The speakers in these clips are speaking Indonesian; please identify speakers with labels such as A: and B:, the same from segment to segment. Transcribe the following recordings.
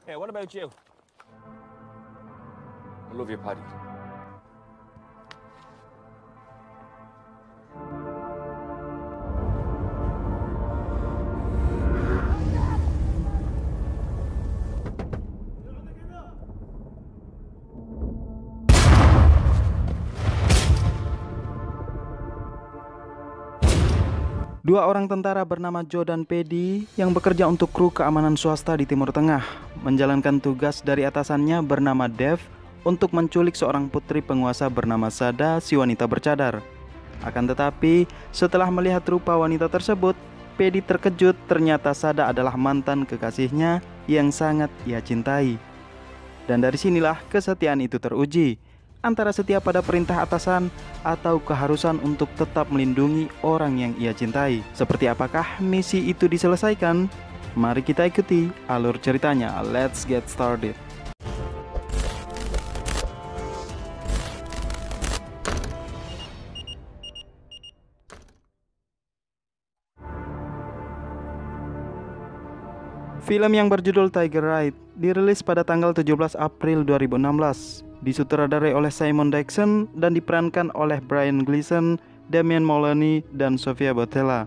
A: Hey, what about you? I love your party.
B: Dua orang tentara bernama Joe dan Paddy yang bekerja untuk kru keamanan swasta di Timur Tengah menjalankan tugas dari atasannya bernama Dev untuk menculik seorang putri penguasa bernama Sada, si wanita bercadar. Akan tetapi, setelah melihat rupa wanita tersebut, Paddy terkejut ternyata Sada adalah mantan kekasihnya yang sangat ia cintai. Dan dari sinilah kesetiaan itu teruji, antara setia pada perintah atasan atau keharusan untuk tetap melindungi orang yang ia cintai. Seperti apakah misi itu diselesaikan? Mari kita ikuti alur ceritanya. Let's get started. Film yang berjudul Tiger Ride dirilis pada tanggal 17 April 2016. Disutradarai oleh Simon Dixon dan diperankan oleh Brian Gleeson, Damian Moloney, dan Sofia Boutella.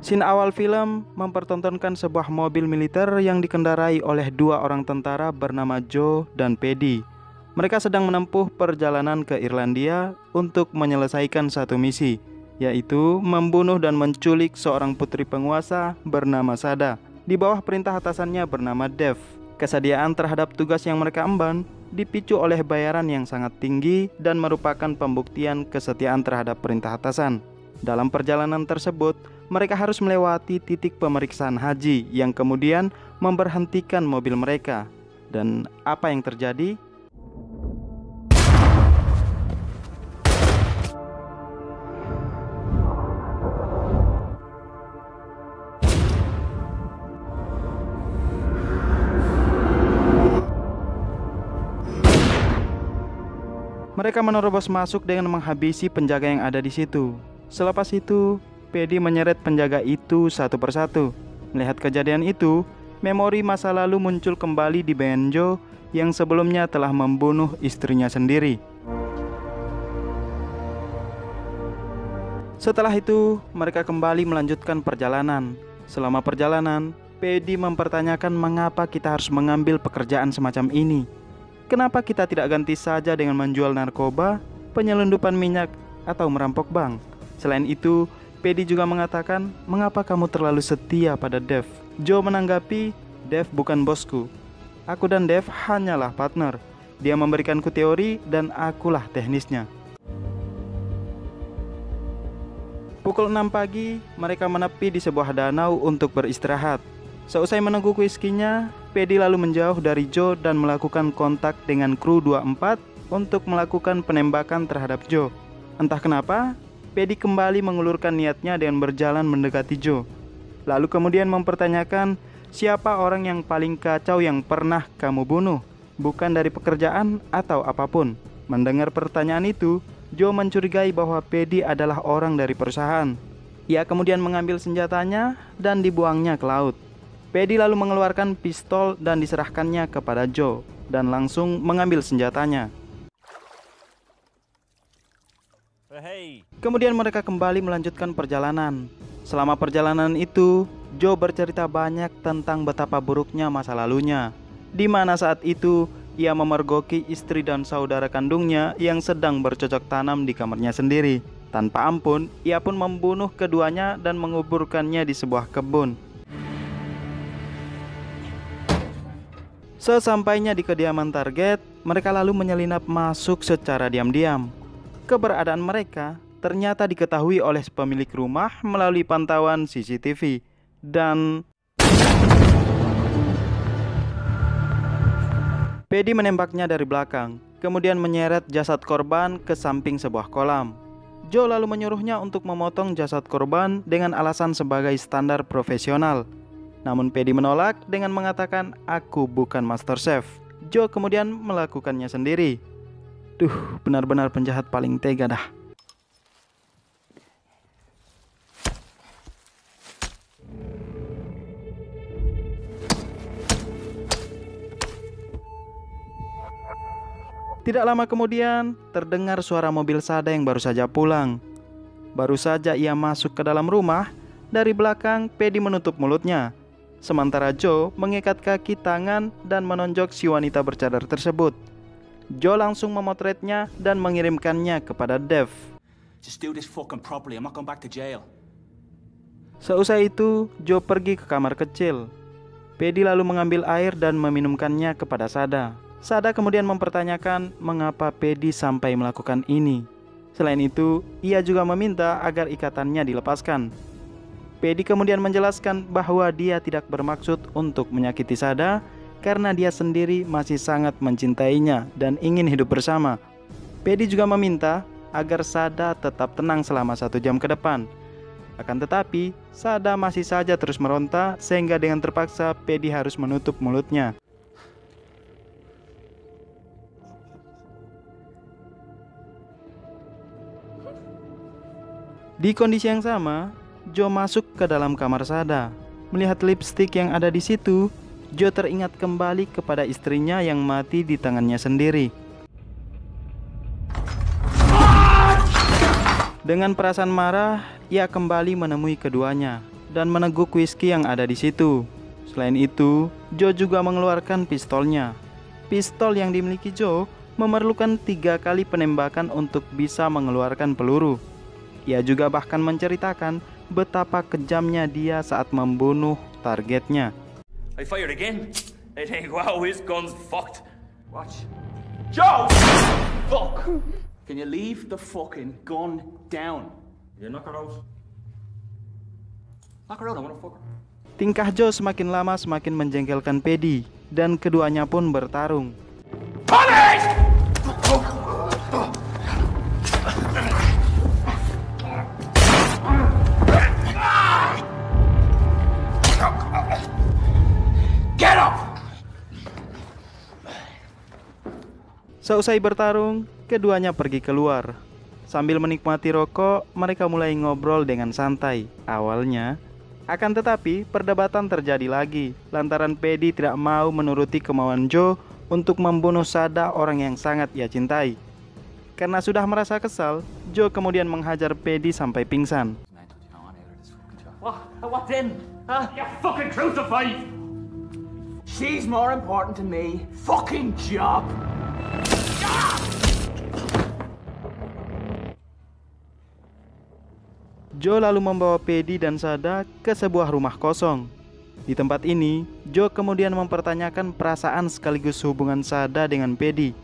B: Scene awal film mempertontonkan sebuah mobil militer yang dikendarai oleh dua orang tentara bernama Joe dan Paddy. Mereka sedang menempuh perjalanan ke Irlandia untuk menyelesaikan satu misi, yaitu membunuh dan menculik seorang putri penguasa bernama Sada di bawah perintah atasannya bernama Dev. Kesediaan terhadap tugas yang mereka emban dipicu oleh bayaran yang sangat tinggi dan merupakan pembuktian kesetiaan terhadap perintah atasan. Dalam perjalanan tersebut, mereka harus melewati titik pemeriksaan haji yang kemudian memberhentikan mobil mereka. Dan apa yang terjadi? Mereka menerobos masuk dengan menghabisi penjaga yang ada di situ. Selepas itu, Paddy menyeret penjaga itu satu persatu. Melihat kejadian itu, memori masa lalu muncul kembali di Joe yang sebelumnya telah membunuh istrinya sendiri. Setelah itu, mereka kembali melanjutkan perjalanan. Selama perjalanan, Paddy mempertanyakan mengapa kita harus mengambil pekerjaan semacam ini. Kenapa kita tidak ganti saja dengan menjual narkoba, penyelundupan minyak, atau merampok bank? Selain itu, Paddy juga mengatakan, mengapa kamu terlalu setia pada Dev? Joe menanggapi, Dev bukan bosku. Aku dan Dev hanyalah partner. Dia memberikanku teori dan akulah teknisnya. Pukul 6 pagi, mereka menepi di sebuah danau untuk beristirahat. Seusai meneguk whiskinya, Paddy lalu menjauh dari Joe dan melakukan kontak dengan kru 24 untuk melakukan penembakan terhadap Joe. Entah kenapa, Paddy kembali mengulurkan niatnya dengan berjalan mendekati Joe. Lalu kemudian mempertanyakan, siapa orang yang paling kacau yang pernah kamu bunuh? Bukan dari pekerjaan atau apapun. Mendengar pertanyaan itu, Joe mencurigai bahwa Paddy adalah orang dari perusahaan. Ia kemudian mengambil senjatanya dan dibuangnya ke laut. Paddy lalu mengeluarkan pistol dan diserahkannya kepada Joe dan langsung mengambil senjatanya. Kemudian mereka kembali melanjutkan perjalanan. Selama perjalanan itu, Joe bercerita banyak tentang betapa buruknya masa lalunya, di mana saat itu ia memergoki istri dan saudara kandungnya yang sedang bercocok tanam di kamarnya sendiri. Tanpa ampun, ia pun membunuh keduanya dan menguburkannya di sebuah kebun. Sesampainya di kediaman target, mereka lalu menyelinap masuk secara diam-diam. Keberadaan mereka ternyata diketahui oleh pemilik rumah melalui pantauan CCTV. Dan Paddy menembaknya dari belakang, kemudian menyeret jasad korban ke samping sebuah kolam. Joe lalu menyuruhnya untuk memotong jasad korban dengan alasan sebagai standar profesional. Namun Paddy menolak dengan mengatakan, aku bukan master chef. Joe kemudian melakukannya sendiri. Benar-benar penjahat paling tega dah. Tidak lama kemudian, terdengar suara mobil Sada yang baru saja pulang. Baru saja ia masuk ke dalam rumah, dari belakang Paddy menutup mulutnya. Sementara Joe mengikat kaki tangan dan menonjok si wanita bercadar tersebut. Joe langsung memotretnya dan mengirimkannya kepada Dev.
A: Just do this fucking properly. I'm not going back to jail.
B: Seusai itu, Joe pergi ke kamar kecil. Paddy lalu mengambil air dan meminumkannya kepada Sada. Sada kemudian mempertanyakan mengapa Paddy sampai melakukan ini. Selain itu, ia juga meminta agar ikatannya dilepaskan. Paddy kemudian menjelaskan bahwa dia tidak bermaksud untuk menyakiti Sada karena dia sendiri masih sangat mencintainya dan ingin hidup bersama. Paddy juga meminta agar Sada tetap tenang selama 1 jam ke depan. Akan tetapi, Sada masih saja terus meronta sehingga dengan terpaksa Paddy harus menutup mulutnya. Di kondisi yang sama, Joe masuk ke dalam kamar Sada. Melihat lipstik yang ada di situ, Joe teringat kembali kepada istrinya yang mati di tangannya sendiri. Dengan perasaan marah, ia kembali menemui keduanya dan meneguk whisky yang ada di situ. Selain itu, Joe juga mengeluarkan pistolnya. Pistol yang dimiliki Joe memerlukan 3 kali penembakan untuk bisa mengeluarkan peluru. Ia juga bahkan menceritakan betapa kejamnya dia saat membunuh targetnya.
A: I fired again. They think, wow, his gun's fucked. Watch. Joe! Fuck! Can you leave the fucking gun down? Yeah, knock her out. Knock her out, I wanna fuck her.
B: Tingkah Joe semakin lama semakin menjengkelkan Paddy, dan keduanya pun bertarung.
A: Punish! Get up!
B: Seusai bertarung, keduanya pergi keluar. Sambil menikmati rokok, mereka mulai ngobrol dengan santai. Awalnya, akan tetapi perdebatan terjadi lagi lantaran Paddy tidak mau menuruti kemauan Joe untuk membunuh Sada, orang yang sangat ia cintai. Karena sudah merasa kesal, Joe kemudian menghajar Paddy sampai pingsan.
A: What then? You fucking crucified! She's more important to me. Fucking job!
B: Joe lalu membawa Paddy dan Sada ke sebuah rumah kosong. Di tempat ini, Joe kemudian mempertanyakan perasaan sekaligus hubungan Sada dengan Paddy.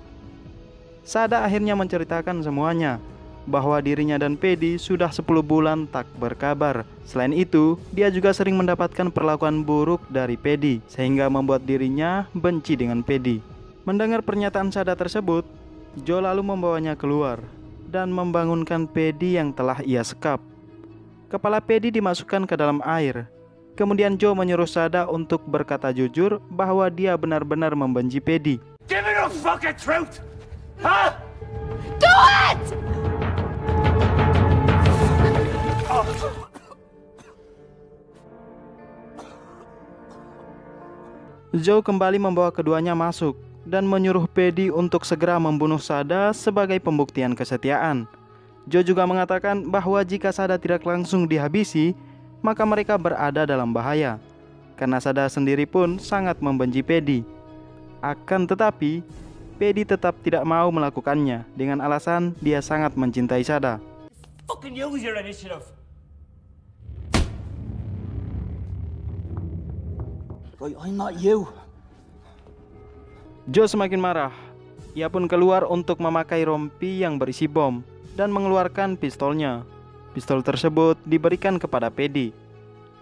B: Sada akhirnya menceritakan semuanya, bahwa dirinya dan Paddy sudah 10 bulan tak berkabar. Selain itu, dia juga sering mendapatkan perlakuan buruk dari Paddy, sehingga membuat dirinya benci dengan Paddy. Mendengar pernyataan Sada tersebut, Joe lalu membawanya keluar dan membangunkan Paddy yang telah ia sekap. Kepala Paddy dimasukkan ke dalam air. Kemudian Joe menyuruh Sada untuk berkata jujur bahwa dia benar-benar membenci Paddy.
A: Give me the fucking truth! Huh?
C: Do it!
B: Joe kembali membawa keduanya masuk dan menyuruh Paddy untuk segera membunuh Sada sebagai pembuktian kesetiaan. Joe juga mengatakan bahwa jika Sada tidak langsung dihabisi, maka mereka berada dalam bahaya. Karena Sada sendiri pun sangat membenci Paddy. Akan tetapi, Paddy tetap tidak mau melakukannya dengan alasan dia sangat mencintai Sada.
A: Fucking use your initiative! Right, I'm not you.
B: Joe semakin marah. Ia pun keluar untuk memakai rompi yang berisi bom dan mengeluarkan pistolnya. Pistol tersebut diberikan kepada Paddy.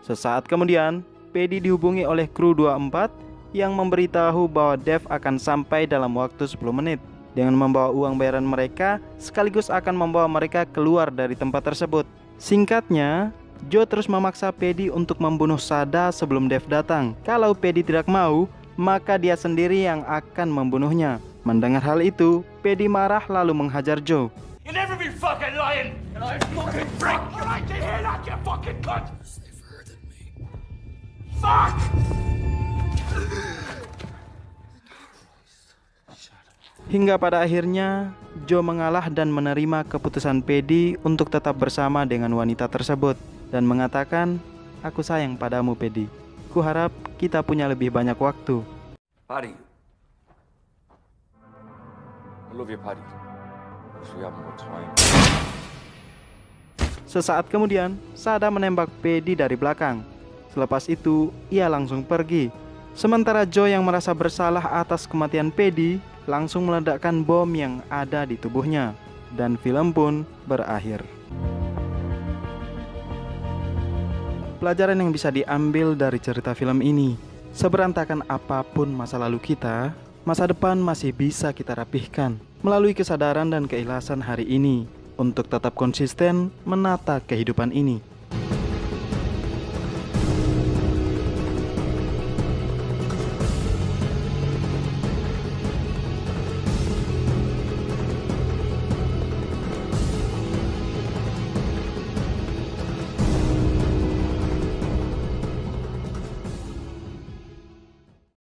B: Sesaat kemudian, Paddy dihubungi oleh kru 24 yang memberitahu bahwa Dev akan sampai dalam waktu 10 menit dengan membawa uang bayaran mereka sekaligus akan membawa mereka keluar dari tempat tersebut. Singkatnya, Joe terus memaksa Paddy untuk membunuh Sada sebelum Dev datang. Kalau Paddy tidak mau, maka dia sendiri yang akan membunuhnya. Mendengar hal itu, Paddy marah lalu menghajar Joe.
A: You never be fucking lying! And I fucking break! Alright, you hear that, you fucking cunt!
C: Safer than me.
A: Fuck!
B: Hingga pada akhirnya Joe mengalah dan menerima keputusan Paddy untuk tetap bersama dengan wanita tersebut dan mengatakan, "Aku sayang padamu, Paddy. Kuharap kita punya lebih banyak waktu."
D: Paddy. I love you, Paddy. Wish we have more time.
B: Sesaat kemudian, Sada menembak Paddy dari belakang. Selepas itu, ia langsung pergi. Sementara Joe yang merasa bersalah atas kematian Paddy langsung meledakkan bom yang ada di tubuhnya. Dan film pun berakhir. Pelajaran yang bisa diambil dari cerita film ini, seberantakan apapun masa lalu kita, masa depan masih bisa kita rapihkan melalui kesadaran dan keikhlasan hari ini untuk tetap konsisten menata kehidupan ini.